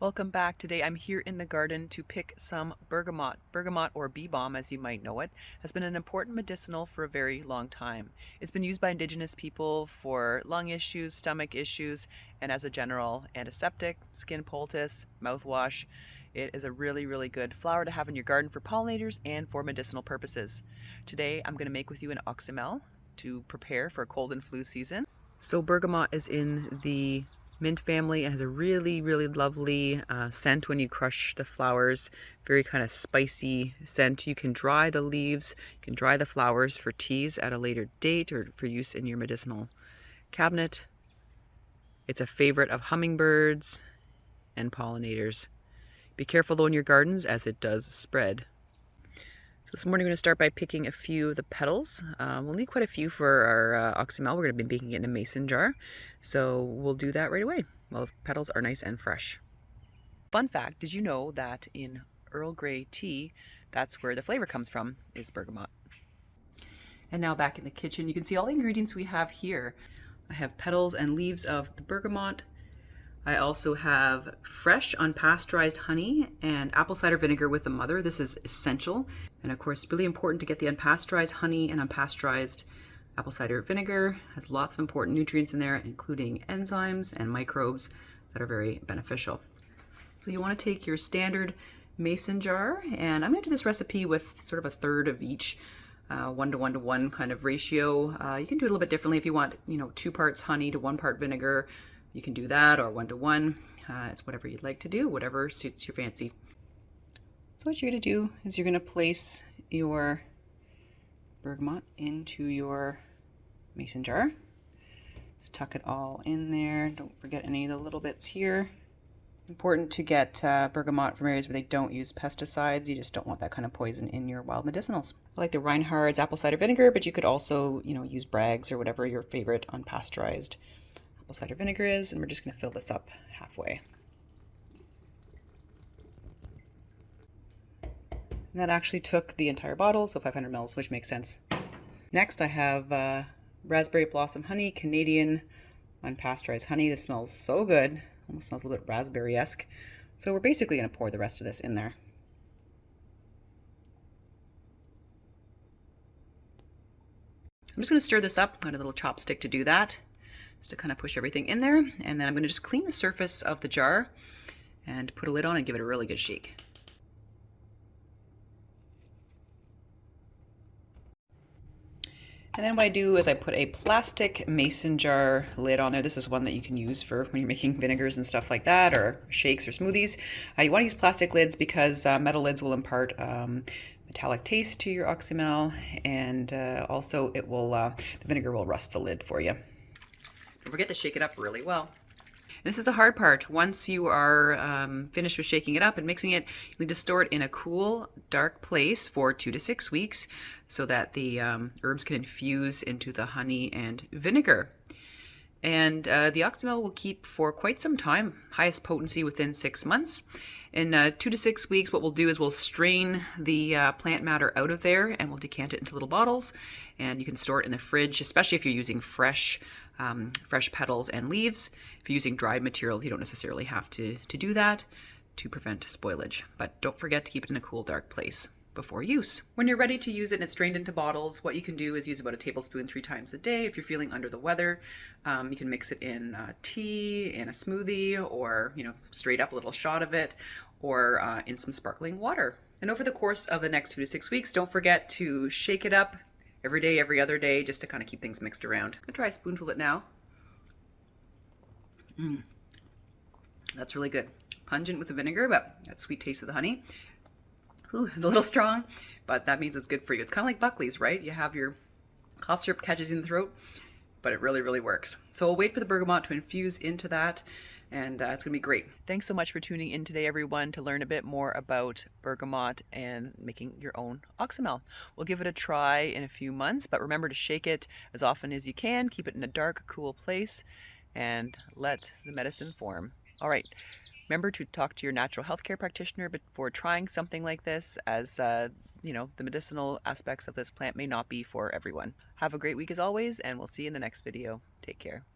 Welcome back. Today I'm here in the garden to pick some bergamot. Bergamot, or bee balm as you might know it, has been an important medicinal for a very long time. It's been used by indigenous people for lung issues, stomach issues, and as a general antiseptic, skin poultice, mouthwash. It is a really good flower to have in your garden for pollinators and for medicinal purposes. Today I'm going to make with you an Oxymel to prepare for a cold and flu season. So bergamot is in the mint family and has a really lovely scent when you crush the flowers. Very kind of spicy scent. You can dry the leaves, you can dry the flowers for teas at a later date or for use in your medicinal cabinet. It's a favorite of hummingbirds and pollinators. Be careful though in your gardens as it does spread. So this morning we're going to start by picking a few of the petals. We'll need quite a few for our Oxymel. We're going to be making it in a mason jar. So we'll do that right away while the petals are nice and fresh. Fun fact, did you know that in Earl Grey tea, that's where the flavor comes from, is bergamot. And now back in the kitchen, you can see all the ingredients we have here. I have petals and leaves of the bergamot. I also have fresh unpasteurized honey and apple cider vinegar with the mother. This is essential. And of course, really important to get the unpasteurized honey and unpasteurized apple cider vinegar. It has lots of important nutrients in there, including enzymes and microbes that are very beneficial. So you want to take your standard mason jar, and I'm going to do this recipe with sort of a third of each, 1:1:1 kind of ratio. You can do it a little bit differently if you want, 2 parts honey to 1 part vinegar. You can do that, or 1:1. It's whatever you'd like to do, whatever suits your fancy. So what you're going to do is you're going to place your bergamot into your mason jar. Just tuck it all in there. Don't forget any of the little bits here. Important to get bergamot from areas where they don't use pesticides. You just don't want that kind of poison in your wild medicinals. I like the Reinhardt's apple cider vinegar, but you could also, use Bragg's or whatever your favorite unpasteurized apple cider vinegar is, and we're just going to fill this up halfway. And that actually took the entire bottle, so 500 ml, which makes sense. Next I have raspberry blossom honey, Canadian unpasteurized honey. This smells so good, almost smells a little bit raspberry-esque. So we're basically going to pour the rest of this in there. I'm just going to stir this up. I got a little chopstick to do that, just to kind of push everything in there. And then I'm going to just clean the surface of the jar and put a lid on and give it a really good shake. And then what I do is I put a plastic mason jar lid on there. This is one that you can use for when you're making vinegars and stuff like that, or shakes or smoothies. You want to use plastic lids because metal lids will impart metallic taste to your Oxymel, and also it will the vinegar will rust the lid for you. Don't forget to shake it up really well. This is the hard part. Once you are finished with shaking it up and mixing it, you need to store it in a cool, dark place for 2 to 6 weeks so that the herbs can infuse into the honey and vinegar. And the Oxymel will keep for quite some time, highest potency within 6 months. In 2 to 6 weeks, what we'll do is we'll strain the plant matter out of there and we'll decant it into little bottles, and you can store it in the fridge, especially if you're using fresh petals and leaves. If you're using dried materials, you don't necessarily have to do that to prevent spoilage. But don't forget to keep it in a cool, dark place before use. When you're ready to use it and it's strained into bottles, what you can do is use about a tablespoon 3 times a day. If you're feeling under the weather, you can mix it in tea, in a smoothie, or straight up a little shot of it, or in some sparkling water. And over the course of the next 2 to 6 weeks, don't forget to shake it up every day, every other day, just to kind of keep things mixed around. I'm gonna try a spoonful of it now. That's really good. Pungent with the vinegar, but that sweet taste of the honey. Ooh, it's a little strong, but that means it's good for you. It's kind of like Buckley's, right? You have your cough syrup catches you in the throat, but it really works. So we'll wait for the bergamot to infuse into that, and it's gonna be great. Thanks so much for tuning in today, everyone, to learn a bit more about bergamot and making your own Oxymel. We'll give it a try in a few months, but remember to shake it as often as you can. Keep it in a dark, cool place, and let the medicine form. All right. Remember to talk to your natural healthcare practitioner before trying something like this, as the medicinal aspects of this plant may not be for everyone. Have a great week as always, and we'll see you in the next video. Take care.